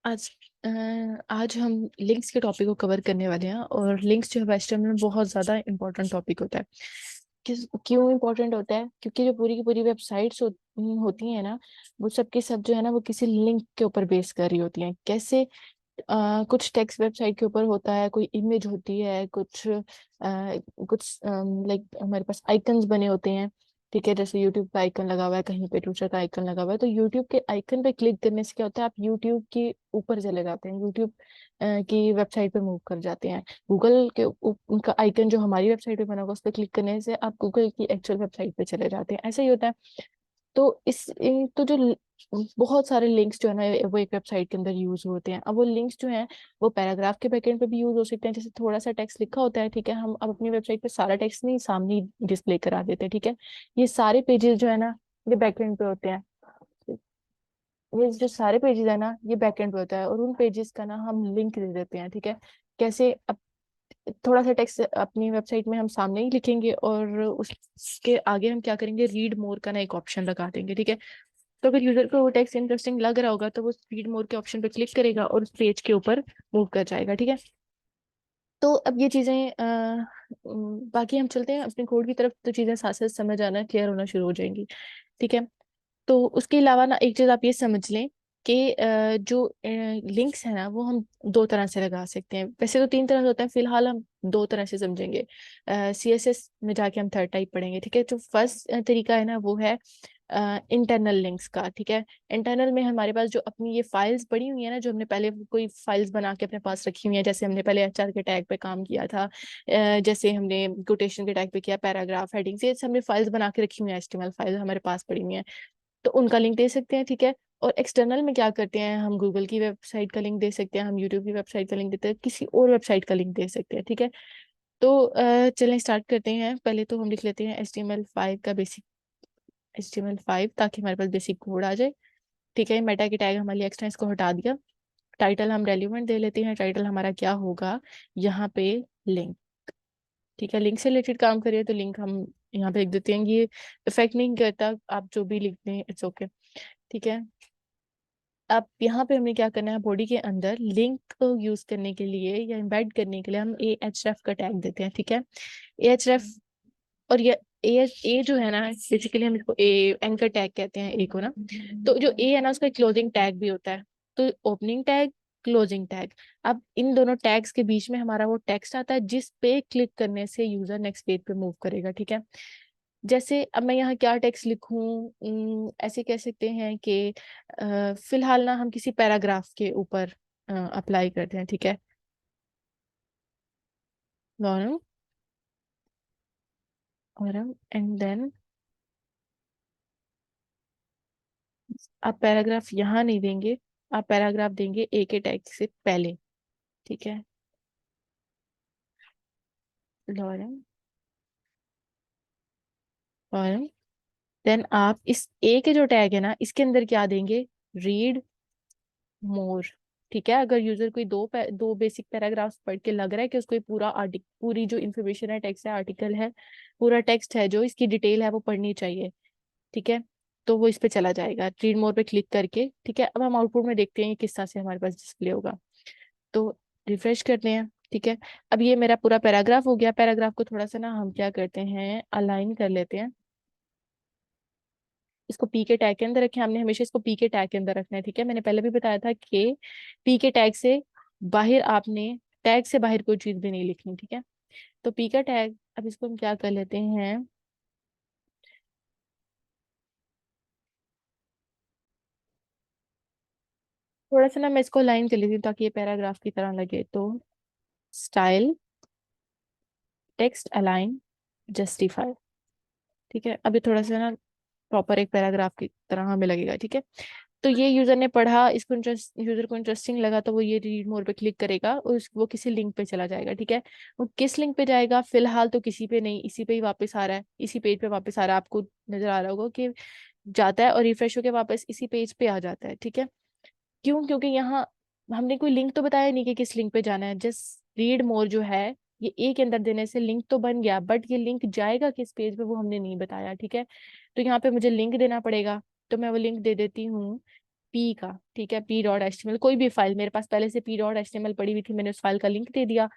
आज अ, आज हम लिंक्स के टॉपिक को कवर करने वाले हैं। और लिंक्स जो है वेस्टर्न में बहुत ज़्यादा इंपॉर्टेंट टॉपिक होता है। क्यों इंपॉर्टेंट होता है? क्योंकि जो पूरी की पूरी वेबसाइट्स होती हैं ना, वो सब के सब जो है ना, वो किसी लिंक के ऊपर बेस कर रही होती हैं। कैसे? कुछ टेक्स्ट वेबसाइट के ऊपर होता है, कोई इमेज होती है, कुछ लाइक हमारे पास आइकन्स बने होते हैं। ठीक है, जैसे यूट्यूब का आइकन लगा हुआ है, कहीं पे ट्विटर का आइकन लगा हुआ है, तो यूट्यूब के आइकन पे क्लिक करने से क्या होता है, आप यूट्यूब के ऊपर चले जाते हैं, यूट्यूब की वेबसाइट पे मूव कर जाते हैं। गूगल के उनका आइकन जो हमारी वेबसाइट पे बना होगा, उस पर क्लिक करने से आप गूगल की एक्चुअल वेबसाइट पे चले जाते हैं। ऐसा ही होता है। तो तो जो बहुत सारे लिंक्स जो है ना, वो एक वेबसाइट के अंदर यूज होते हैं। अब वो लिंक्स जो हैं, वो पैराग्राफ के बैकएंड पे भी यूज हो सकते हैं। जैसे थोड़ा सा टेक्स्ट लिखा होता है, ठीक है, हम अब अपनी वेबसाइट पे सारा टेक्स्ट नहीं सामने डिस्प्ले करा देते हैं। ठीक है, ये सारे पेजेस जो है ना, ये बैकएंड पे होते हैं। ये जो सारे पेजेस है ना, ये बैकएंड पे होता है, और उन पेजेस का ना हम लिंक दे देते हैं। ठीक है, कैसे? अब थोड़ा सा टेक्स्ट अपनी वेबसाइट में हम सामने ही लिखेंगे, और उसके आगे हम क्या करेंगे, रीड मोर का ना एक ऑप्शन लगा देंगे। ठीक है, तो अगर यूजर को वो टेक्स्ट इंटरेस्टिंग लग रहा होगा, तो वो रीड मोर के ऑप्शन पे क्लिक करेगा और उस पेज के ऊपर मूव कर जाएगा। ठीक है, तो अब ये चीजें बाकी हम चलते हैं अपने कोड की तरफ, तो चीजें साथ साथ समझ आना, क्लियर होना शुरू हो जाएंगी। ठीक है, तो उसके अलावा ना एक चीज आप ये समझ लें कि जो लिंक्स है ना, वो हम दो तरह से लगा सकते हैं। वैसे तो तीन तरह से होता है, फिलहाल हम दो तरह से समझेंगे। CSS में जाके हम थर्ड टाइप पढ़ेंगे। ठीक है, जो फर्स्ट तरीका है ना, वो है इंटरनल लिंक्स का। ठीक है, इंटरनल में हमारे पास जो अपनी ये फाइल्स पड़ी हुई है ना, जो हमने पहले कोई फाइल्स बना के अपने पास रखी हुई है, जैसे हमने पहले HR के टैग पे काम किया था, जैसे हमने कोटेशन के टैग पे किया, पैराग्राफ, हेडिंग्स, ये हमने फाइल्स बना के रखी हुई है, HTML फाइल हमारे पास पड़ी हुई है, तो उनका लिंक दे सकते हैं। ठीक है, और एक्सटर्नल में क्या करते हैं, हम गूगल की वेबसाइट का लिंक दे सकते हैं, हम यूट्यूब की वेबसाइट का लिंक देते हैं, किसी और वेबसाइट का लिंक दे सकते हैं। ठीक है, तो चलें स्टार्ट करते हैं। पहले तो हम लिख लेते हैं HTML5 का बेसिक, HTML5, ताकि हमारे पास बेसिक कोड आ जाए। ठीक है, मेटा की टैग हमारे लिए एक्स्ट्रा, इसको हटा दिया। टाइटल हम रेलिवेंट दे लेते हैं। टाइटल हमारा क्या होगा यहाँ पे, लिंक। ठीक है, लिंक से रिलेटेड काम करिए तो लिंक हम यहाँ पे लिख देते हैं। ये इफेक्ट नहीं करता, आप जो भी लिखते हैं इट्स ओके। ठीक है, अब यहाँ पे हमें क्या करना है, बॉडी के अंदर लिंक को यूज करने के लिए या एम्बेड करने के लिए हम AHREF का टैग देते हैं। ठीक है, AHREF, और ये ए जो है ना, बेसिकली हम इसको ए एंकर टैग कहते हैं, ए को ना। तो जो ए है ना, उसका क्लोजिंग टैग भी होता है। तो ओपनिंग टैग, क्लोजिंग टैग। अब इन दोनों टैग्स के बीच में हमारा वो टेक्स्ट आता है, जिस पे क्लिक करने से यूजर नेक्स्ट पेज पे मूव करेगा। ठीक है, जैसे अब मैं यहाँ क्या टेक्स्ट लिखूं, ऐसे कह सकते हैं कि फिलहाल ना हम किसी पैराग्राफ के ऊपर अप्लाई करते हैं। ठीक है, लॉरम, लॉरम, एंड देन आप पैराग्राफ यहाँ नहीं देंगे, आप पैराग्राफ देंगे ए के टैग से पहले। ठीक है, लॉरम, लॉरम, देन आप इस ए के जो टैग है ना, इसके अंदर क्या देंगे, रीड मोर। ठीक है, अगर यूजर कोई दो बेसिक पैराग्राफ्स पढ़ के लग रहा है कि उसको ये पूरा आर्टिक पूरी जो इन्फॉर्मेशन है, टेक्स्ट है, आर्टिकल है, पूरा टेक्स्ट है, जो इसकी डिटेल है वो पढ़नी चाहिए। ठीक है, तो वो इस पे चला जाएगा रीड मोर पे क्लिक करके। ठीक है, अब हम आउटपुट में देखते हैं ये किस तरह से हमारे पास डिस्प्ले होगा। तो रिफ्रेश करते हैं। ठीक है, अब ये मेरा पूरा पैराग्राफ हो गया। पैराग्राफ को थोड़ा सा ना हम क्या करते हैं, अलाइन कर लेते हैं। इसको पी के टैग के अंदर रखें, हमने हमेशा इसको पी के टैग के अंदर रखना है। ठीक है, मैंने पहले भी बताया था कि पी के टैग से बाहर आपने, टैग से बाहर कोई चीज भी नहीं लिखनी। ठीक है, तो पी का टैग, अब इसको हम क्या कर लेते हैं, थोड़ा सा ना मैं इसको लाइन कर लेती हूँ ताकि ये पैराग्राफ की तरह लगे। तो स्टाइल, टेक्स्ट अलाइन, जस्टिफाई। ठीक है, अभी थोड़ा सा ना प्रॉपर एक पैराग्राफ की तरह हमें लगेगा। ठीक है, तो ये यूजर ने पढ़ा, इसको यूजर को इंटरेस्टिंग लगा, तो वो ये रीड मोर पे क्लिक करेगा और वो किसी लिंक पे चला जाएगा। ठीक है, वो किस लिंक पे जाएगा, फिलहाल तो किसी पे नहीं, इसी पे ही वापस आ रहा है, इसी पेज पे वापस आ रहा है। आपको नजर आ रहा होगा कि जाता है और रिफ्रेश होकर वापस इसी पेज पे आ जाता है। ठीक है, क्यों? क्योंकि यहाँ हमने कोई लिंक तो बताया नहीं कि किस लिंक पे जाना है। जस्ट रीड मोर जो है, ये ए के अंदर देने से लिंक तो बन गया, बट ये लिंक जाएगा किस पेज पे वो हमने नहीं बताया। ठीक है, तो यहाँ पे मुझे लिंक देना पड़ेगा, तो मैं वो लिंक दे देती हूँ पी का, ठीक है, p.html, कोई भी फाइल मेरे पास पहले से p.html पड़ी हुई थी, मैंने उस फाइल का लिंक दे दिया,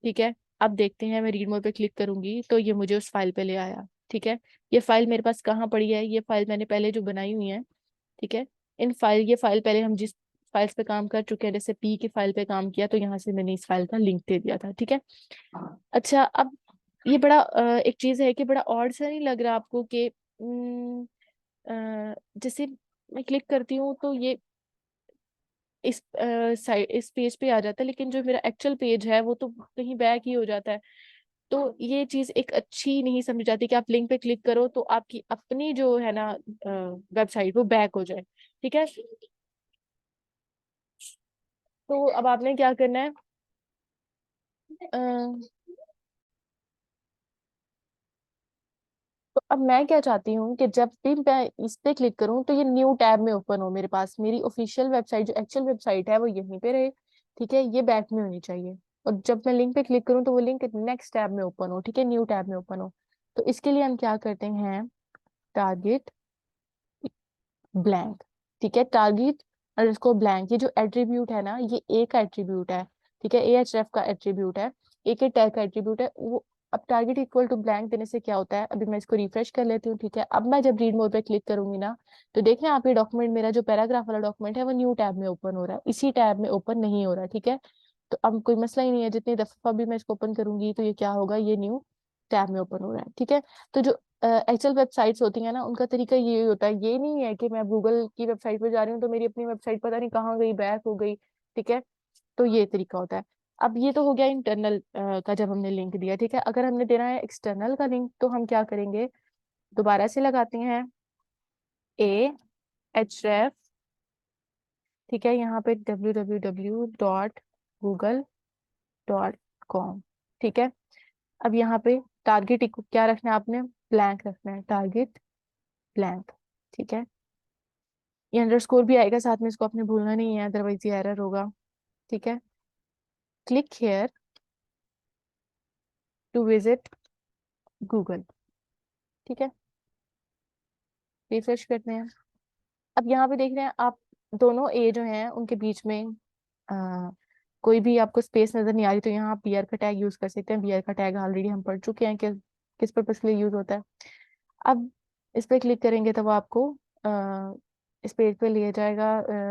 ठीक है। अब देखते हैं, मैं रीड मोड पे क्लिक करूंगी तो ये मुझे उस फाइल पे ले आया, ठीक है। ये फाइल मेरे पास कहाँ पड़ी है, ये फाइल मैंने पहले जो बनाई हुई है, ठीक है। ये फाइल पहले हम जिस फाइल्स पे काम कर चुके हैं, जैसे पी की फाइल पे काम किया, तो यहाँ से मैंने इस फाइल का लिंक दे दिया था, ठीक है। अच्छा, अब ये बड़ा एक चीज है कि बड़ा ऑड सा नहीं लग रहा आपको कि जैसे मैं क्लिक करती हूँ तो ये इस साइड इस पेज पे आ जाता है, लेकिन जो मेरा एक्चुअल पेज है वो तो कहीं बैक ही हो जाता है। तो ये चीज एक अच्छी नहीं समझी जाती कि आप लिंक पे क्लिक करो तो आपकी अपनी जो है ना वेबसाइट वो बैक हो जाए, ठीक है। तो अब आपने क्या करना है, अ, तो अब मैं क्या चाहती हूँ कि जब भी मैं इस पे क्लिक करूँ तो ये न्यू टैब में ओपन हो मेरे पास, मेरी ऑफिशियल वेबसाइट जो एक्चुअल वेबसाइट है वो यहीं पे रहे, ठीक है, ये बैक में होनी चाहिए। और जब मैं लिंक पे क्लिक करूँ तो वो लिंक नेक्स्ट टैब में ओपन हो, ठीक है, न्यू टैब में ओपन हो। तो इसके लिए हम क्या करते हैं, टारगेट ब्लैंक, ठीक है, टारगेट अंडरस्कोर ब्लैंक, ये जो एट्रीब्यूट है ना, ये ए का एट्रीब्यूट है, ठीक है, AHREF का एट्रीब्यूट है, ए के टैग का एट्रीब्यूट है वो। अब टारगेट इक्वल टू ब्लैंक देने से क्या होता है, अभी मैं इसको रिफ्रेश कर लेती हूँ, ठीक है। अब मैं जब रीड मोड पे क्लिक करूंगी ना, तो देख रहे हैं आप, ये डॉक्यूमेंट मेरा जो पैराग्राफ वाला डॉक्यूमेंट है वो न्यू टैब में ओपन हो रहा है, इसी टैब में ओपन नहीं हो रहा है, ठीक है। तो अब कोई मसला ही नहीं है, जितनी दफा भी मैं इसको ओपन करूंगी तो ये क्या होगा, ये न्यू टैब में ओपन हो रहा है, ठीक है। तो जो एक्चुअल वेबसाइट्स होती है ना, उनका तरीका ये होता है, ये नहीं है कि मैं गूगल की वेबसाइट पे जा रही हूँ तो मेरी अपनी वेबसाइट पता नहीं कहाँ गई, बैक हो गई, ठीक है। तो ये तरीका होता है। अब ये तो हो गया इंटरनल का, जब हमने लिंक दिया, ठीक है। अगर हमने देना है एक्सटर्नल का लिंक तो हम क्या करेंगे, दोबारा से लगाते हैं AHREF, ठीक है, यहाँ पे www.google.com, ठीक है। अब यहाँ पे टारगेट क्या रखना है आपने, ब्लैंक रखना है, टारगेट ब्लैंक, ठीक है। ये अंडरस्कोर भी आएगा साथ में, इसको आपने भूलना नहीं है, अदरवाइज ये एरर होगा, ठीक है। Click here to visit Google, ठीक है, रिफ्रेश करते हैं। अब यहाँ पे देख रहे हैं आप, दोनों ए जो हैं उनके बीच में आ, कोई भी आपको स्पेस नजर नहीं आ रही, तो यहाँ आप बीआर का टैग यूज कर सकते हैं। बीआर का टैग ऑलरेडी हम पढ़ चुके हैं कि किस पर्पज के लिए यूज होता है। अब इस पे क्लिक करेंगे तो वो आपको इस पेज पे ले जाएगा,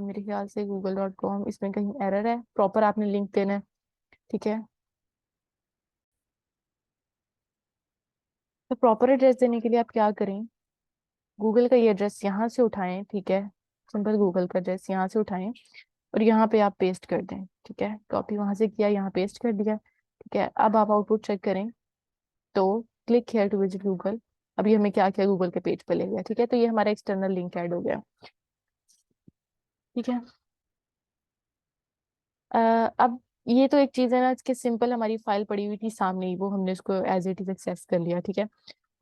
मेरे ख्याल से google.com, इसमें कहीं एरर है, प्रॉपर आपने लिंक देना है, ठीक है। तो प्रॉपर एड्रेस देने के लिए आप क्या करें, गूगल का ये एड्रेस यहाँ से उठाएं, ठीक है, सिंपल गूगल का एड्रेस यहाँ से उठाएं और यहाँ पे आप पेस्ट कर दें, ठीक है, कॉपी वहां से किया, यहाँ पेस्ट कर दिया, ठीक है। अब आप आउटपुट चेक करें तो click here to visit Google, अभी हमें क्या किया, गूगल के पेज पे ले गया, ठीक है। तो ये हमारा एक्सटर्नल लिंक ऐड हो गया, ठीक है। अब ये तो एक चीज है ना, इसके सिंपल हमारी फाइल पड़ी हुई थी सामने ही, वो हमने उसको एज इट इज एक्सेस कर लिया, ठीक है।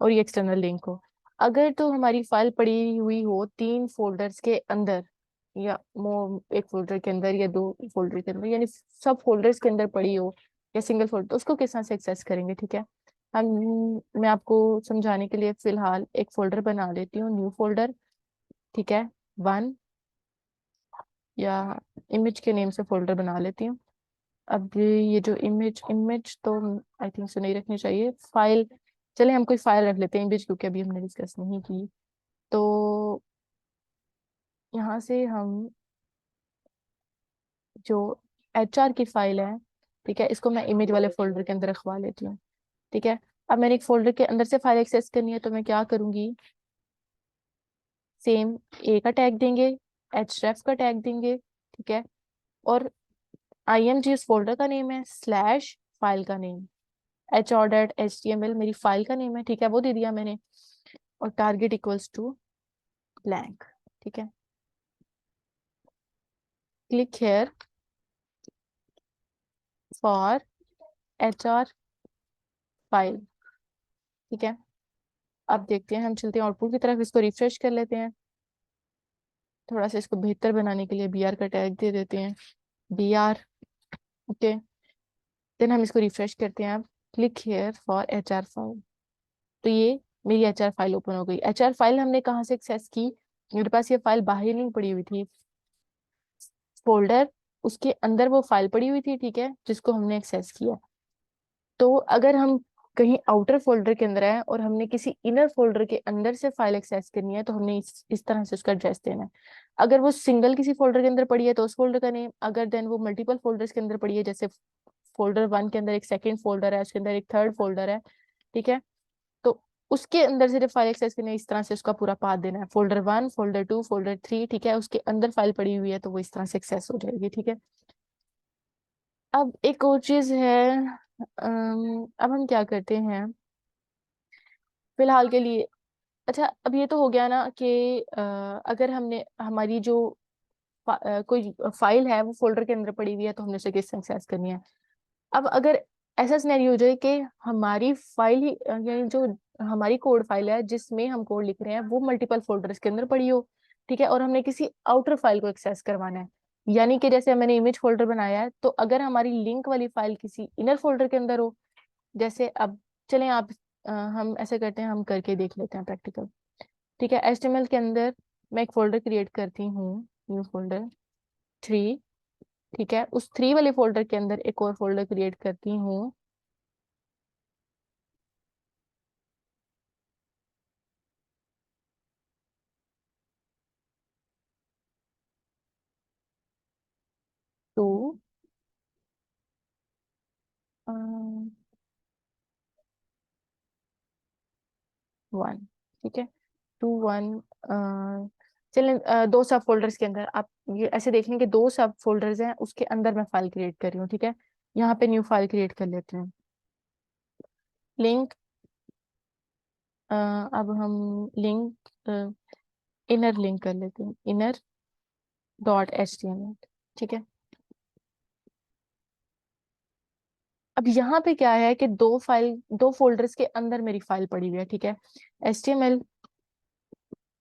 और ये एक्सटर्नल लिंक हो, अगर तो हमारी फाइल पड़ी हुई हो 3 फोल्डर्स के अंदर, या एक फोल्डर के अंदर या 2 फोल्डर के अंदर, यानी सब फोल्डर्स के अंदर पड़ी हो, या सिंगल फोल्डर, तो उसको किस तरह से एक्सेस करेंगे, ठीक है। हम मैं आपको समझाने के लिए फिलहाल एक फोल्डर बना लेती हूँ, न्यू फोल्डर, ठीक है, 1, या इमेज के नेम से फोल्डर बना लेती हूँ। अब ये जो इमेज इमेज तो आई थिंक से नहीं रखनी चाहिए, फाइल, चले हम कोई फाइल रख लेते हैं इमेज, क्योंकि अभी हमने डिस्कस नहीं की। तो यहाँ से हम जो HR की फाइल है, ठीक है, इसको मैं इमेज वाले फोल्डर के अंदर रखवा लेती हूँ, ठीक है। अब मैंने एक फोल्डर के अंदर से फाइल एक्सेस करनी है तो मैं क्या करूंगी, सेम ए का टैग देंगे, href का टैग देंगे, ठीक है। और img इस फोल्डर का नेम है, स्लैश फाइल का नेम, hr.html मेरी फाइल का नेम है, ठीक है, वो दे दिया मैंने। और टारगेट इक्वल्स टू ब्लैंक, ठीक है। Click here for HR file, ठीक है। अब देखते हैं, हम चलते हैं आउटपुट की तरफ, इसको रिफ्रेश कर लेते हैं, थोड़ा सा इसको बेहतर बनाने के लिए BR का टैग दे देते हैं, BR, ओके। देन हम इसको रिफ्रेश करते हैं। अब click here for HR file, तो ये मेरी HR फाइल ओपन हो गई। HR फाइल हमने कहाँ से एक्सेस की, मेरे पास ये फाइल बाहर नहीं पड़ी हुई थी, फोल्डर, उसके अंदर वो फाइल पड़ी हुई थी, ठीक है, जिसको हमने एक्सेस किया। तो अगर हम कहीं आउटर फोल्डर के अंदर है और हमने किसी इनर फोल्डर के अंदर से फाइल एक्सेस करनी है, तो हमने इस तरह से उसका एड्रेस देना है। अगर वो सिंगल किसी फोल्डर के अंदर पड़ी है तो उस फोल्डर का नेम, अगर देन वो मल्टीपल फोल्डर्स के अंदर पड़ी है, जैसे फोल्डर 1 के अंदर एक सेकंड फोल्डर है, उसके अंदर एक थर्ड फोल्डर है, ठीक है, तो उसके अंदर से जब फाइल एक्सेस करनी है, इस तरह से उसका पूरा पाथ देना है, फोल्डर 1, फोल्डर 2, फोल्डर 3, ठीक है, उसके अंदर फाइल पड़ी हुई है तो वो इस तरह से एक्सेस हो जाएगी, ठीक है। अब एक और चीज है, अब हम क्या करते हैं फिलहाल के लिए। अच्छा, अब ये तो हो गया ना कि अगर हमने हमारी जो कोई फाइल है वो फोल्डर के अंदर पड़ी हुई है तो हमने उसे किस एक्सेस करनी है। अब अगर ऐसा सिनेरियो हो जाए कि हमारी फाइल ही यानी जो हमारी कोड फाइल है जिसमें हम कोड लिख रहे हैं वो मल्टीपल फोल्डर्स के अंदर पड़ी हो, ठीक है, और हमने किसी आउटर फाइल को एक्सेस करवाना है, यानी कि जैसे मैंने इमेज फोल्डर बनाया है, तो अगर हमारी लिंक वाली फाइल किसी इनर फोल्डर के अंदर हो, जैसे अब चलें आप हम ऐसे करते हैं, हम करके देख लेते हैं प्रैक्टिकल, ठीक है। HTML के अंदर मैं एक फोल्डर क्रिएट करती हूँ, न्यू फोल्डर 3, ठीक है, उस 3 वाले फोल्डर के अंदर एक और फोल्डर क्रिएट करती हूँ, 2 1, ठीक है, 2 1, चलें दो सब फोल्डर्स के अंदर आप ये ऐसे देख लें कि दो सब फोल्डर्स हैं, उसके अंदर मैं फाइल क्रिएट कर रही हूँ, ठीक है। यहाँ पे न्यू फाइल क्रिएट कर लेते हैं, लिंक, अब हम लिंक इनर लिंक कर लेते हैं, इनर डॉट HTML, ठीक है। अब यहाँ पे क्या है कि दो फोल्डर्स के अंदर मेरी फाइल पड़ी हुई है, ठीक है, HTML,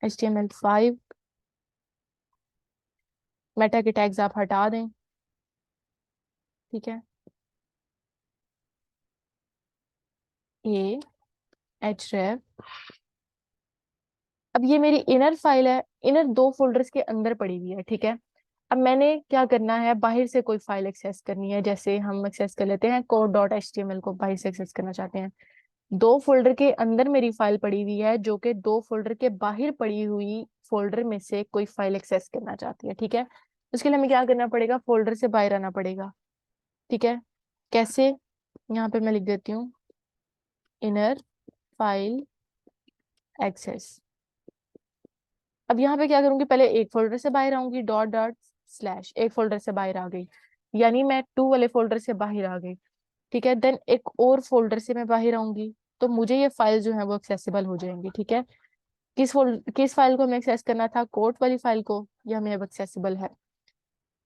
HTML5, मेटा के टैग्स आप हटा दें, ठीक है, ए href। अब ये मेरी इनर फाइल है, इनर दो फोल्डर्स के अंदर पड़ी हुई है, ठीक है। अब मैंने क्या करना है, बाहर से कोई फाइल एक्सेस करनी है, जैसे हम एक्सेस कर लेते हैं code.html को बाहर से एक्सेस करना चाहते हैं। दो फोल्डर के अंदर मेरी फाइल पड़ी हुई है जो कि दो फोल्डर के बाहर पड़ी हुई फोल्डर में से कोई फाइल एक्सेस करना चाहती है, ठीक है। उसके लिए हमें क्या करना पड़ेगा, फोल्डर से बाहर आना पड़ेगा, ठीक है। कैसे, यहाँ पे मैं लिख देती हूँ इनर फाइल एक्सेस। अब यहाँ पे क्या करूंगी, पहले एक फोल्डर से बाहर आऊंगी, डॉट डॉट स्लैश, एक फोल्डर से बाहर आ गई, यानी मैं 2 वाले फोल्डर से बाहर आ गई, ठीक है। देन एक और फोल्डर से मैं बाहर आऊंगी, तो मुझे ये फाइल जो है वो एक्सेसिबल हो जाएंगी, ठीक है। किस फाइल को हमें एक्सेस करना था, कोड वाली फाइल को, ये हमें अब एक्सेसिबल है,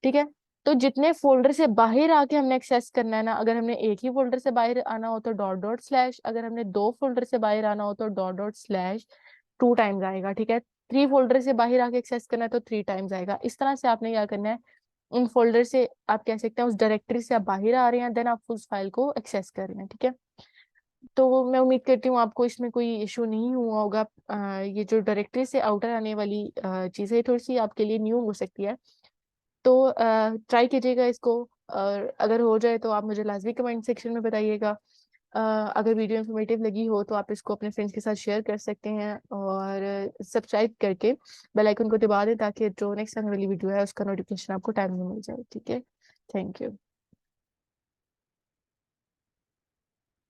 ठीक है। तो जितने फोल्डर से बाहर आके हमने एक्सेस करना है ना, अगर हमने एक ही फोल्डर से बाहर आना हो तो डॉट डॉट स्लैश, अगर हमने दो फोल्डर से बाहर आना हो तो डॉट डॉट स्लैश 2 टाइम्स आएगा, ठीक है। 3 फोल्डर से बाहर आके एक्सेस करना है तो 3 टाइम्स आएगा। इस तरह से आपने क्या करना है, उन फोल्डर से आप कह सकते हैं उस डायरेक्टरी से आप बाहर आ रहे हैं, देन आप उस फाइल को एक्सेस कर रहे हैं, ठीक है। तो मैं उम्मीद करती हूँ आपको इसमें कोई इशू नहीं हुआ होगा। ये जो डायरेक्टरी से आउटर आने वाली चीज़ें थोड़ी सी आपके लिए न्यू हो सकती है, तो ट्राई कीजिएगा इसको, और अगर हो जाए तो आप मुझे लाजमी कमेंट सेक्शन में बताइएगा। अगर वीडियो इन्फॉर्मेटिव लगी हो तो आप इसको अपने फ्रेंड्स के साथ शेयर कर सकते हैं, और सब्सक्राइब करके बेल आइकन को दबा दें ताकि जो नेक्स्ट आने वाली वीडियो है उसका नोटिफिकेशन आपको टाइम में मिल जाए, ठीक है। Thank you.